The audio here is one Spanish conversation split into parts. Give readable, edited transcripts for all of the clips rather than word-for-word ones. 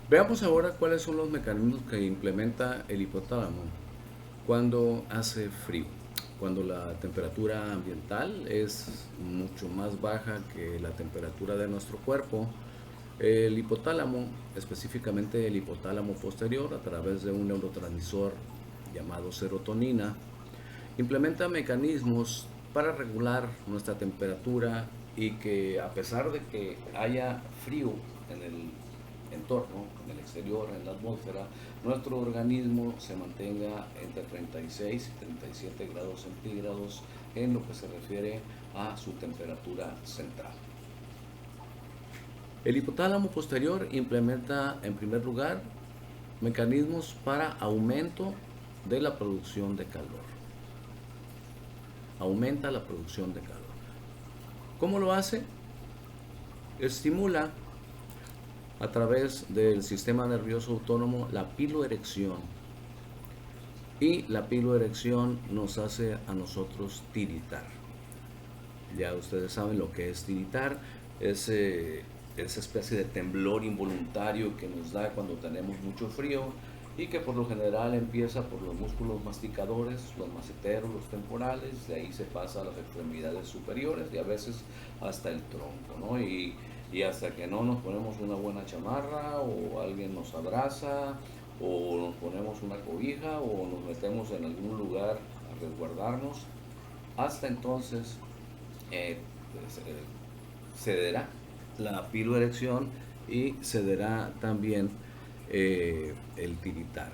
Veamos ahora cuáles son los mecanismos que implementa el hipotálamo cuando hace frío, cuando la temperatura ambiental es mucho más baja que la temperatura de nuestro cuerpo. El hipotálamo, específicamente el hipotálamo posterior, a través de un neurotransmisor llamado serotonina, implementa mecanismos para regular nuestra temperatura y que, a pesar de que haya frío en el entorno, en el exterior, en la atmósfera, nuestro organismo se mantenga entre 36 y 37 grados centígrados en lo que se refiere a su temperatura central. El hipotálamo posterior implementa, en primer lugar, mecanismos para aumento de la producción de calor. Aumenta la producción de calor. ¿Cómo lo hace? Estimula a través del sistema nervioso autónomo la piloerección, y la piloerección nos hace a nosotros tiritar. Ya ustedes saben lo que es tiritar, es esa especie de temblor involuntario que nos da cuando tenemos mucho frío y que por lo general empieza por los músculos masticadores, los maceteros, los temporales, de ahí se pasa a las extremidades superiores y a veces hasta el tronco, ¿no? Y hasta que no nos ponemos una buena chamarra o alguien nos abraza o nos ponemos una cobija o nos metemos en algún lugar a resguardarnos, hasta entonces eh, pues, cederá la piloerección y cederá también el tiritar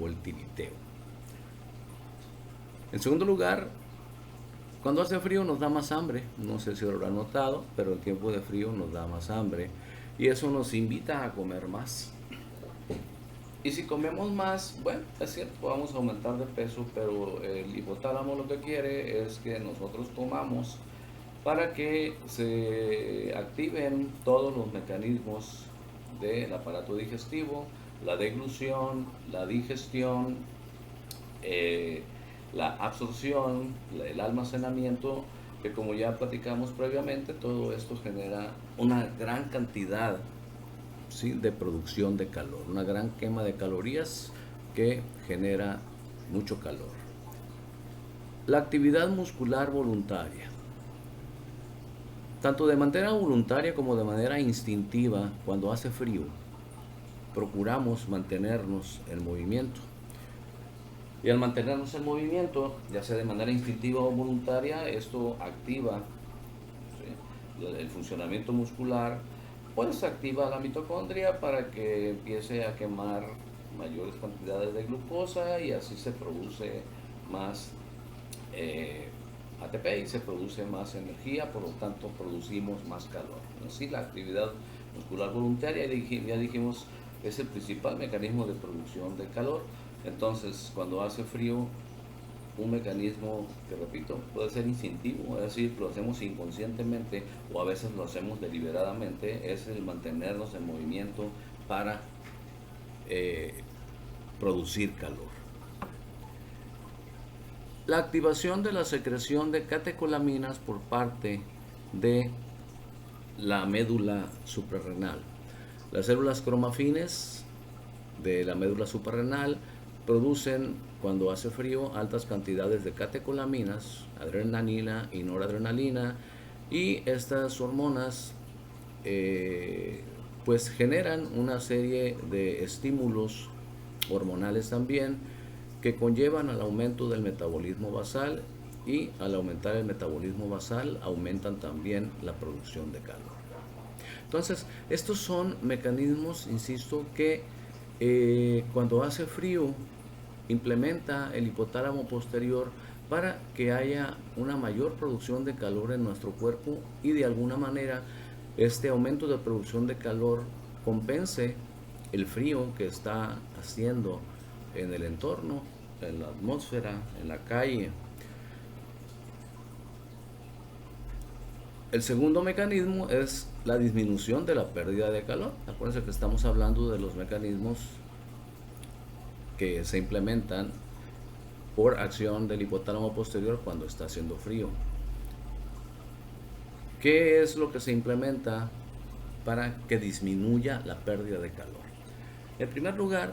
o el tiriteo. En segundo lugar, cuando hace frío nos da más hambre, no sé si lo habrán notado, pero el tiempo de frío nos da más hambre y eso nos invita a comer más. Y si comemos más, bueno, es cierto, vamos a aumentar de peso, pero el hipotálamo lo que quiere es que nosotros comamos para que se activen todos los mecanismos del aparato digestivo, la deglución, la digestión, eh, la absorción, el almacenamiento, que como ya platicamos previamente, todo esto genera una gran cantidad, ¿sí?, de producción de calor, una gran quema de calorías que genera mucho calor. La actividad muscular voluntaria. Tanto de manera voluntaria como de manera instintiva, cuando hace frío, procuramos mantenernos en movimiento. Y al mantenernos en movimiento, ya sea de manera instintiva o voluntaria, esto activa, ¿sí?, el funcionamiento muscular, pues activa la mitocondria para que empiece a quemar mayores cantidades de glucosa y así se produce más eh, ATP y se produce más energía, por lo tanto producimos más calor. Así la actividad muscular voluntaria, ya dijimos, es el principal mecanismo de producción de calor. Entonces, cuando hace frío, un mecanismo que, repito, puede ser instintivo, es decir, lo hacemos inconscientemente o a veces lo hacemos deliberadamente, es el mantenernos en movimiento para eh, producir calor. La activación de la secreción de catecolaminas por parte de la médula suprarrenal. Las células cromafines de la médula suprarrenal producen, cuando hace frío, altas cantidades de catecolaminas, adrenalina y noradrenalina, y estas hormonas pues generan una serie de estímulos hormonales también que conllevan al aumento del metabolismo basal, y al aumentar el metabolismo basal aumentan también la producción de calor. Entonces, estos son mecanismos, insisto, que cuando hace frío implementa el hipotálamo posterior para que haya una mayor producción de calor en nuestro cuerpo y de alguna manera este aumento de producción de calor compense el frío que está haciendo en el entorno, en la atmósfera, en la calle. El segundo mecanismo es la disminución de la pérdida de calor. Acuérdense que estamos hablando de los mecanismos que se implementan por acción del hipotálamo posterior cuando está haciendo frío. ¿Qué es lo que se implementa para que disminuya la pérdida de calor? En primer lugar,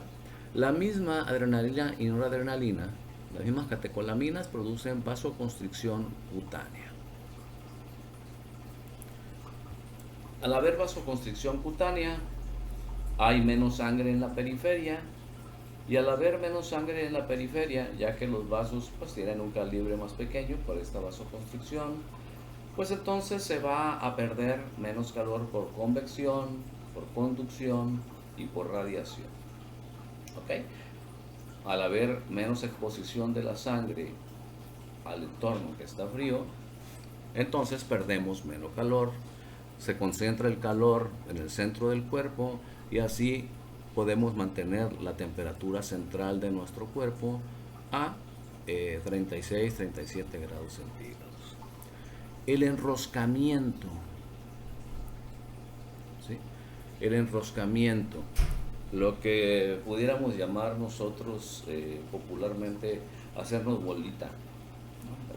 la misma adrenalina y noradrenalina, las mismas catecolaminas producen vasoconstricción cutánea. Al haber vasoconstricción cutánea, hay menos sangre en la periferia, y al haber menos sangre en la periferia, ya que los vasos pues tienen un calibre más pequeño por esta vasoconstricción, pues entonces se va a perder menos calor por convección, por conducción y por radiación. ¿Ok? Al haber menos exposición de la sangre al entorno que está frío, entonces perdemos menos calor, se concentra el calor en el centro del cuerpo y así podemos mantener la temperatura central de nuestro cuerpo a 36-37 grados centígrados. El enroscamiento, ¿sí? El enroscamiento, lo que pudiéramos llamar nosotros popularmente hacernos bolita,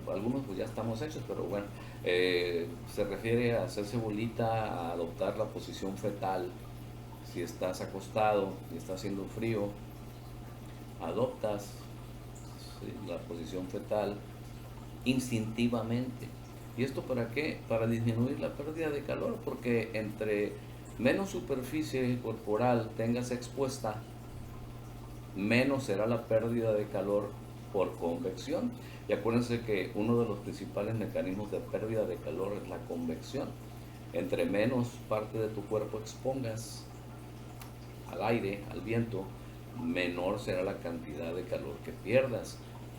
¿no? Algunos pues ya estamos hechos, pero bueno, se refiere a hacerse bolita, a adoptar la posición fetal. Si estás acostado y está haciendo frío, adoptas, ¿sí?, la posición fetal instintivamente. ¿Y esto para qué? Para disminuir la pérdida de calor, porque entre menos superficie corporal tengas expuesta, menos será la pérdida de calor por convección. Y acuérdense que uno de los principales mecanismos de pérdida de calor es la convección. Entre menos parte de tu cuerpo expongas al aire, al viento, menor será la cantidad de calor que pierdas.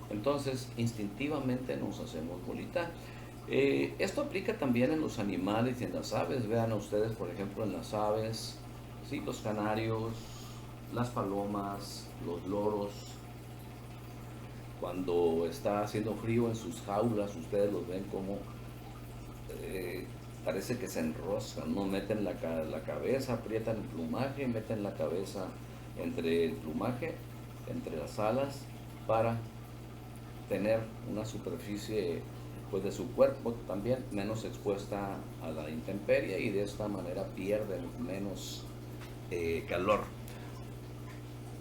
Entonces, instintivamente nos hacemos bolita. Esto aplica también en los animales y en las aves. Vean ustedes, por ejemplo, en las aves, ¿sí?, los canarios, las palomas, los loros. Cuando está haciendo frío en sus jaulas, ustedes los ven como parece que se enroscan, ¿no? Meten la cabeza, aprietan el plumaje, meten la cabeza entre el plumaje, entre las alas, para tener una superficie pues de su cuerpo también menos expuesta a la intemperie, y de esta manera pierden menos calor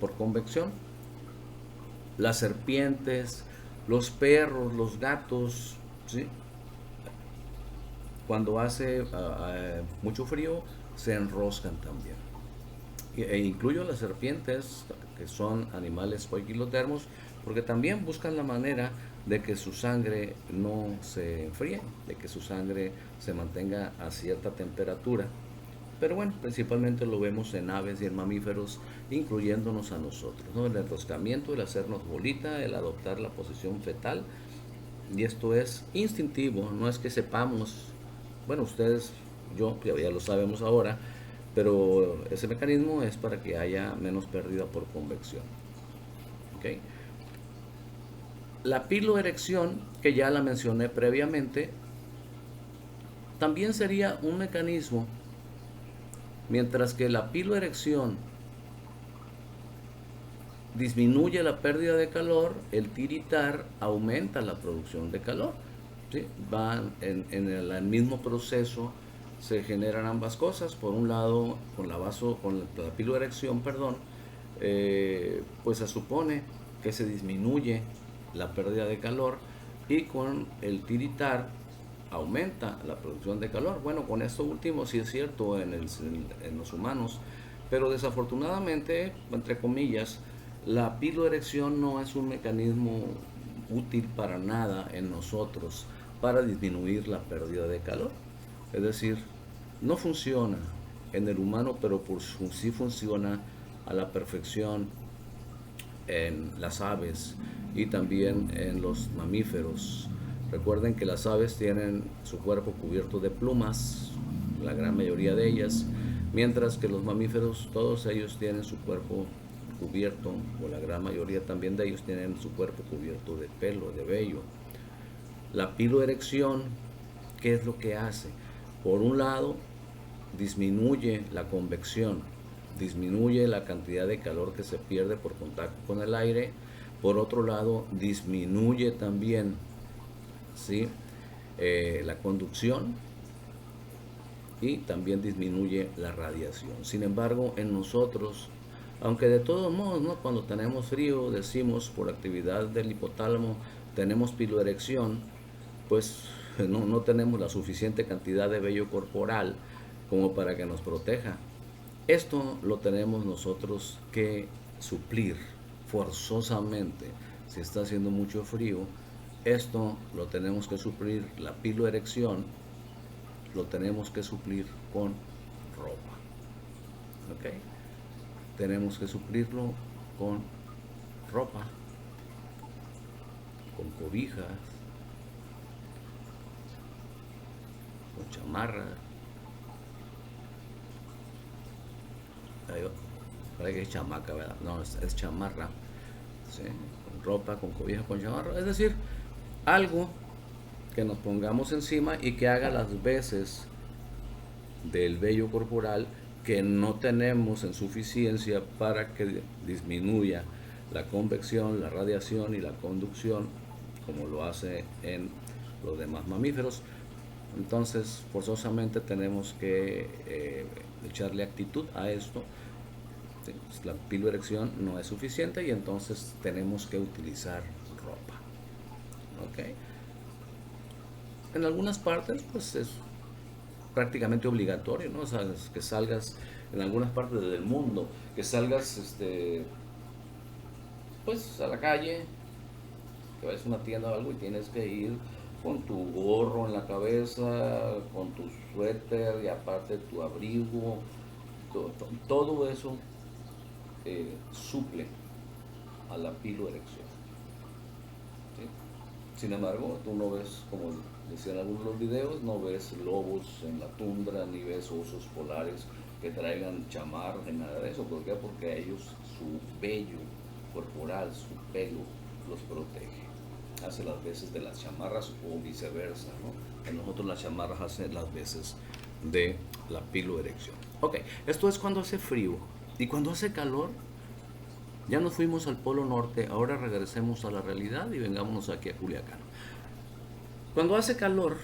por convección. Las serpientes, los perros, los gatos, ¿sí?, cuando hace mucho frío se enroscan también. E incluyo las serpientes, que son animales poiquilotermos, porque también buscan la manera de que su sangre no se enfríe, de que su sangre se mantenga a cierta temperatura. Pero bueno, principalmente lo vemos en aves y en mamíferos, incluyéndonos a nosotros, ¿no? El enroscamiento, el hacernos bolita, el adoptar la posición fetal. Y esto es instintivo, no es que sepamos. Bueno, ustedes, yo, ya lo sabemos ahora, pero ese mecanismo es para que haya menos pérdida por convección. ¿Okay? La piloerección, que ya la mencioné previamente, también sería un mecanismo. Mientras que la piloerección disminuye la pérdida de calor, el tiritar aumenta la producción de calor. ¿Sí? Van en el mismo proceso, se generan ambas cosas. Por un lado, con la piloerección, pues se supone que se disminuye la pérdida de calor, y con el tiritar aumenta la producción de calor. Bueno, con esto último sí es cierto en los humanos, pero desafortunadamente, entre comillas, la piloerección no es un mecanismo útil para nada en nosotros para disminuir la pérdida de calor. Es decir, no funciona en el humano, pero sí funciona a la perfección en las aves y también en los mamíferos. Recuerden que las aves tienen su cuerpo cubierto de plumas, la gran mayoría de ellas, mientras que los mamíferos, todos ellos tienen su cuerpo cubierto, o la gran mayoría también de ellos tienen su cuerpo cubierto de pelo, de vello. La piloerección, ¿qué es lo que hace? Por un lado, disminuye la convección, disminuye la cantidad de calor que se pierde por contacto con el aire. Por otro lado, disminuye también, ¿sí?, la conducción, y también disminuye la radiación. Sin embargo, en nosotros Aunque de todos modos, ¿no? Cuando tenemos frío, decimos por actividad del hipotálamo, tenemos piloerección, pues no tenemos la suficiente cantidad de vello corporal como para que nos proteja. Esto lo tenemos nosotros que suplir forzosamente. Si está haciendo mucho frío, esto lo tenemos que suplir, la piloerección lo tenemos que suplir con ropa. ¿Ok? Tenemos que suplirlo con ropa, con cobijas, con chamarra. Parece que es chamaca, ¿verdad? No, es chamarra. ¿Sí? Con ropa, con cobija, con chamarra. Es decir, algo que nos pongamos encima y que haga las veces del vello corporal que no tenemos en suficiencia para que disminuya la convección, la radiación y la conducción, como lo hace en los demás mamíferos. Entonces, forzosamente tenemos que echarle actitud a esto. La piloerección no es suficiente y entonces tenemos que utilizar ropa. ¿Ok? En algunas partes, pues es prácticamente obligatorio, ¿no? O sea, que salgas en algunas partes del mundo, que salgas, pues a la calle, que vayas a una tienda o algo y tienes que ir con tu gorro en la cabeza, con tu suéter y aparte tu abrigo, todo eso suple a la piloerección. ¿Sí? Sin embargo, tú no ves, como decían algunos de los videos, no ves lobos en la tundra, ni ves osos polares que traigan chamarras ni nada de eso. ¿Por qué? Porque a ellos su vello corporal, su pelo, los protege. Hace las veces de las chamarras o viceversa, ¿no? En nosotros las chamarras hacen las veces de la piloerección. Ok, esto es cuando hace frío. Y cuando hace calor, ya nos fuimos al Polo Norte, ahora regresemos a la realidad y vengámonos aquí a Culiacán. Cuando hace calor,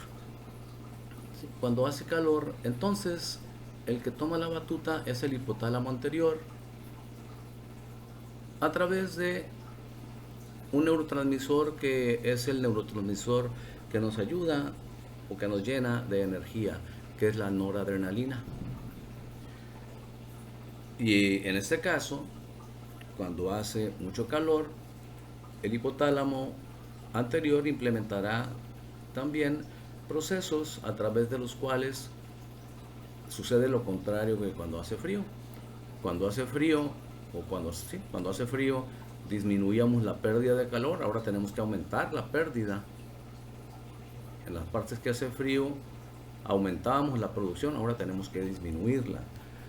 entonces el que toma la batuta es el hipotálamo anterior a través de un neurotransmisor que es el neurotransmisor que nos ayuda o que nos llena de energía, que es la noradrenalina. Y en este caso, cuando hace mucho calor, el hipotálamo anterior implementará también procesos a través de los cuales sucede lo contrario que cuando hace frío. Cuando hace frío, cuando hace frío, disminuíamos la pérdida de calor, ahora tenemos que aumentar la pérdida. En las partes que hace frío, aumentábamos la producción, ahora tenemos que disminuirla.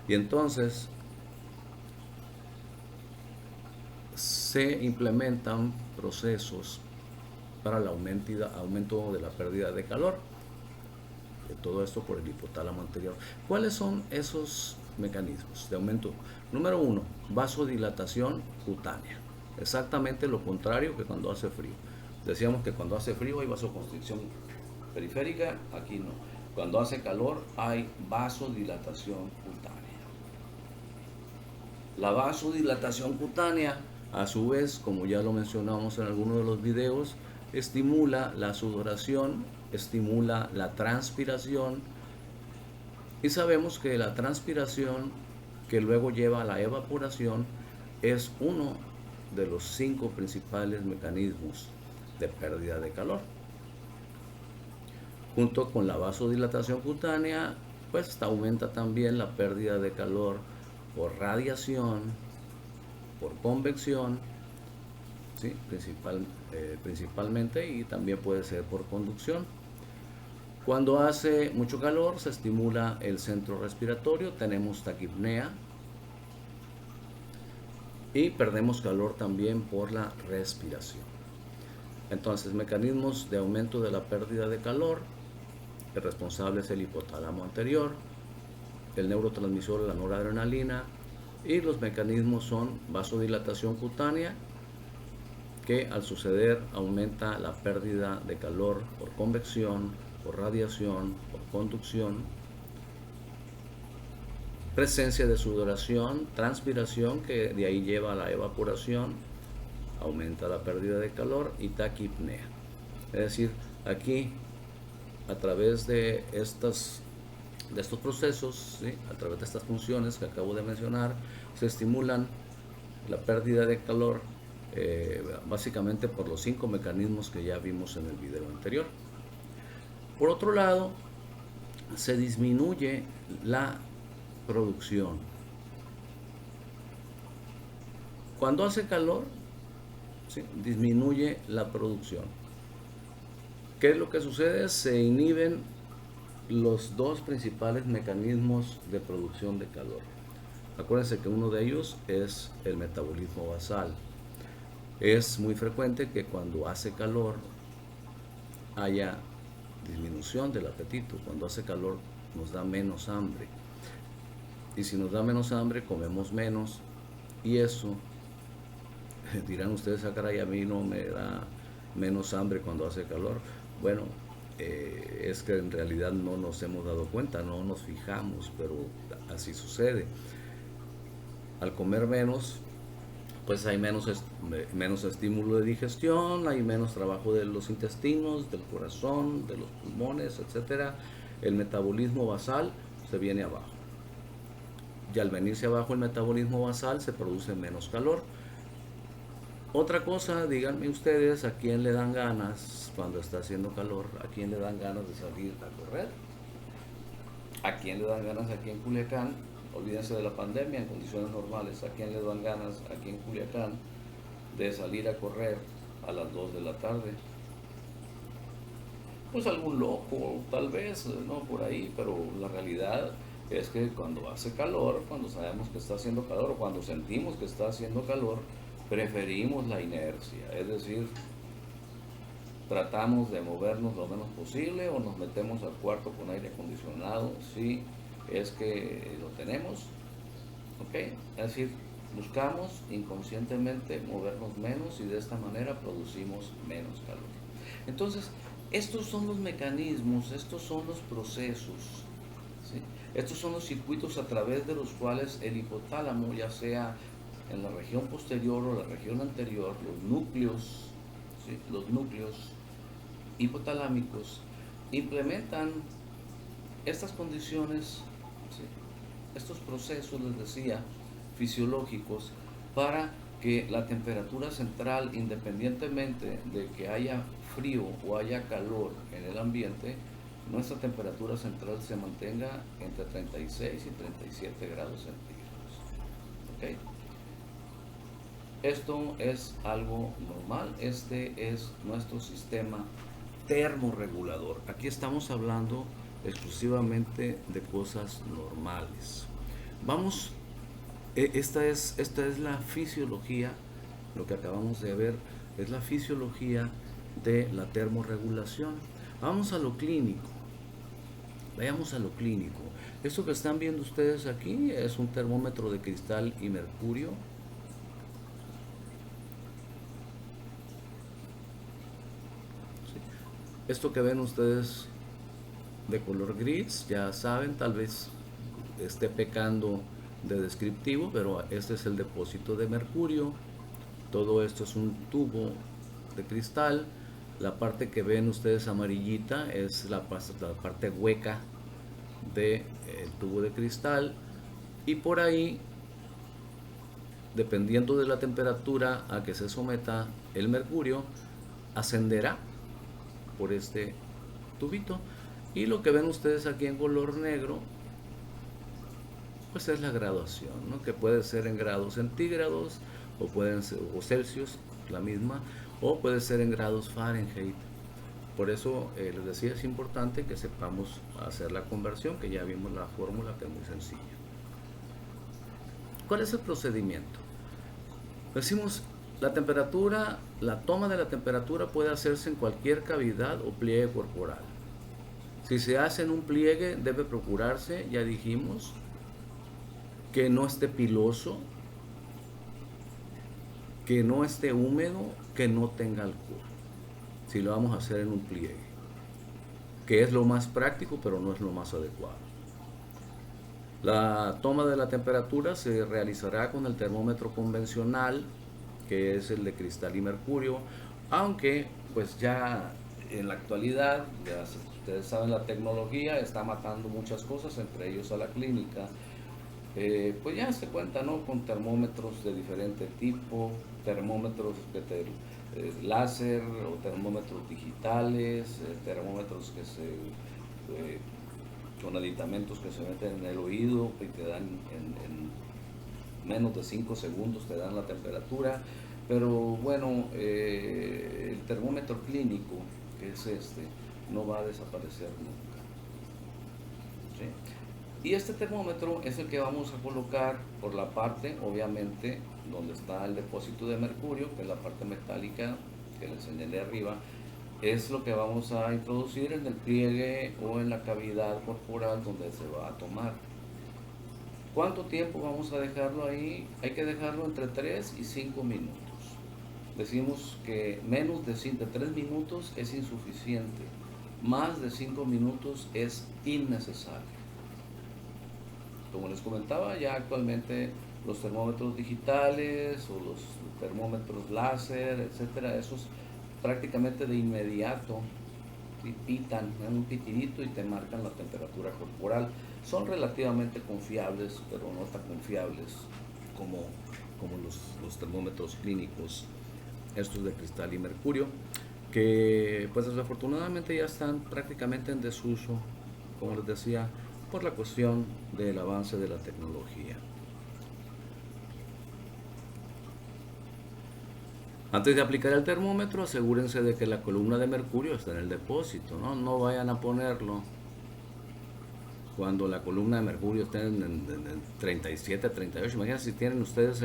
Y entonces se implementan procesos para el aumento de la pérdida de calor. Todo esto por el hipotálamo anterior. ¿Cuáles son esos mecanismos de aumento? Número 1, vasodilatación cutánea. Exactamente lo contrario que cuando hace frío. Decíamos que cuando hace frío hay vasoconstricción periférica, aquí no. Cuando hace calor hay vasodilatación cutánea. La vasodilatación cutánea, a su vez, como ya lo mencionamos en algunos de los videos, estimula la sudoración, estimula la transpiración, y sabemos que la transpiración que luego lleva a la evaporación es uno de los 5 principales mecanismos de pérdida de calor. Junto con la vasodilatación cutánea, pues aumenta también la pérdida de calor por radiación, por convección, ¿sí? Principalmente, y también puede ser por conducción. Cuando hace mucho calor se estimula el centro respiratorio, tenemos taquipnea y perdemos calor también por la respiración. Entonces, mecanismos de aumento de la pérdida de calor, el responsable es el hipotálamo anterior, el neurotransmisor la noradrenalina, y los mecanismos son vasodilatación cutánea, que al suceder aumenta la pérdida de calor por convección, por radiación, por conducción, presencia de sudoración, transpiración, que de ahí lleva a la evaporación, aumenta la pérdida de calor, y taquipnea. Es decir, aquí a través de estos procesos, ¿sí?, a través de estas funciones que acabo de mencionar, se estimulan la pérdida de calor, básicamente por los 5 mecanismos que ya vimos en el video anterior. Por otro lado, se disminuye la producción. Cuando hace calor, ¿sí?, disminuye la producción. ¿Qué es lo que sucede? Se inhiben los dos principales mecanismos de producción de calor. Acuérdense que uno de ellos es el metabolismo basal. Es muy frecuente que cuando hace calor haya disminución del apetito. Cuando hace calor nos da menos hambre. Y si nos da menos hambre, comemos menos. Y eso, dirán ustedes, ah, caray, a mí no me da menos hambre cuando hace calor. Bueno, es que en realidad no nos hemos dado cuenta, no nos fijamos, pero así sucede. Al comer menos, pues hay menos estímulo de digestión, hay menos trabajo de los intestinos, del corazón, de los pulmones, etcétera. El metabolismo basal se viene abajo. Y al venirse abajo el metabolismo basal, se produce menos calor. Otra cosa, díganme ustedes, ¿a quién le dan ganas cuando está haciendo calor? ¿A quién le dan ganas de salir a correr? ¿A quién le dan ganas aquí en Culiacán? Olvídense de la pandemia, en condiciones normales. ¿A quién le dan ganas aquí en Culiacán de salir a correr a las 2 de la tarde? Pues algún loco, tal vez, no por ahí, pero la realidad es que cuando hace calor, cuando sabemos que está haciendo calor, o cuando sentimos que está haciendo calor, preferimos la inercia, es decir, tratamos de movernos lo menos posible, o nos metemos al cuarto con aire acondicionado si es que lo tenemos, ¿ok? Es decir, buscamos inconscientemente movernos menos, y de esta manera producimos menos calor. Entonces, estos son los mecanismos, estos son los procesos, ¿sí? Estos son los circuitos a través de los cuales el hipotálamo, ya sea en la región posterior o la región anterior, los núcleos, ¿sí?, los núcleos hipotalámicos implementan estas condiciones, ¿sí?, estos procesos, les decía, fisiológicos, para que la temperatura central, independientemente de que haya frío o haya calor en el ambiente, nuestra temperatura central se mantenga entre 36 y 37 grados centígrados. ¿Okay? Esto es algo normal, este es nuestro sistema termorregulador. Aquí estamos hablando exclusivamente de cosas normales. Vamos, esta es la fisiología, lo que acabamos de ver es la fisiología de la termorregulación. Vamos a lo clínico. Vayamos a lo clínico. Esto que están viendo ustedes aquí es un termómetro de cristal y mercurio. Esto que ven ustedes de color gris, ya saben, tal vez esté pecando de descriptivo, pero este es el depósito de mercurio. Todo esto es un tubo de cristal. La parte que ven ustedes amarillita es la parte hueca del tubo de cristal, y por ahí, dependiendo de la temperatura a que se someta el mercurio, ascenderá por este tubito. Y lo que ven ustedes aquí en color negro, pues es la graduación, ¿no?, que puede ser en grados centígrados, o pueden ser, o Celsius, la misma, o puede ser en grados Fahrenheit. Por eso les decía, es importante que sepamos hacer la conversión, que ya vimos la fórmula, que es muy sencilla. ¿Cuál es el procedimiento? Decimos, la temperatura, la toma de la temperatura puede hacerse en cualquier cavidad o pliegue corporal. Si se hace en un pliegue, debe procurarse, ya dijimos, que no esté piloso, que no esté húmedo, que no tenga alcohol, si lo vamos a hacer en un pliegue, que es lo más práctico, pero no es lo más adecuado. La toma de la temperatura se realizará con el termómetro convencional, que es el de cristal y mercurio, aunque pues ya en la actualidad, ya ustedes saben, la tecnología está matando muchas cosas, entre ellos a la clínica. Pues ya se cuenta, ¿no?, con termómetros de diferente tipo, termómetros láser o termómetros digitales, termómetros que con aditamentos que se meten en el oído y te dan en menos de 5 segundos te dan la temperatura. Pero bueno, el termómetro clínico, que es este, no va a desaparecer nunca, ¿sí? Y este termómetro es el que vamos a colocar por la parte, obviamente, donde está el depósito de mercurio, que es la parte metálica que les señalé arriba. Es lo que vamos a introducir en el pliegue o en la cavidad corporal donde se va a tomar. ¿Cuánto tiempo vamos a dejarlo ahí? Hay que dejarlo entre 3 y 5 minutos. Decimos que menos de 3 minutos es insuficiente, más de 5 minutos es innecesario. Como les comentaba, ya actualmente los termómetros digitales o los termómetros láser, etcétera, esos prácticamente de inmediato pitan, dan un pitidito y te marcan la temperatura corporal. Son relativamente confiables, pero no tan confiables como los termómetros clínicos, estos de cristal y mercurio, que pues desafortunadamente ya están prácticamente en desuso, como les decía, por la cuestión del avance de la tecnología. Antes de aplicar el termómetro, asegúrense de que la columna de mercurio está en el depósito, ¿no? No vayan a ponerlo cuando la columna de mercurio esté en 37, 38. Imagínense si tienen ustedes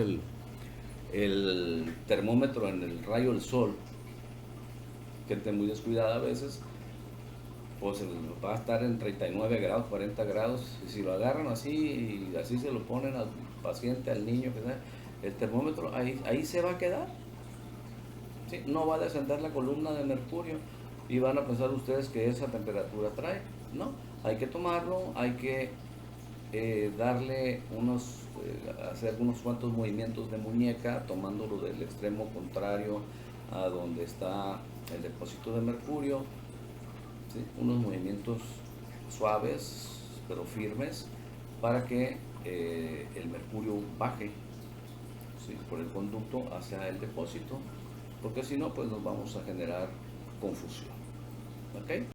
el termómetro en el rayo del sol, que esté muy descuidada a veces, pues va a estar en 39 grados, 40 grados, y si lo agarran así y así se lo ponen al paciente, al niño, que sea, el termómetro ahí se va a quedar, ¿sí? No va a descender la columna de mercurio y van a pensar ustedes que esa temperatura trae. No, hay que tomarlo, hay que hacer unos cuantos movimientos de muñeca, tomándolo del extremo contrario a donde está el depósito de mercurio, ¿sí? Unos movimientos suaves pero firmes para que el mercurio baje, ¿sí?, por el conducto hacia el depósito, porque si no, pues nos vamos a generar confusión. ¿Ok?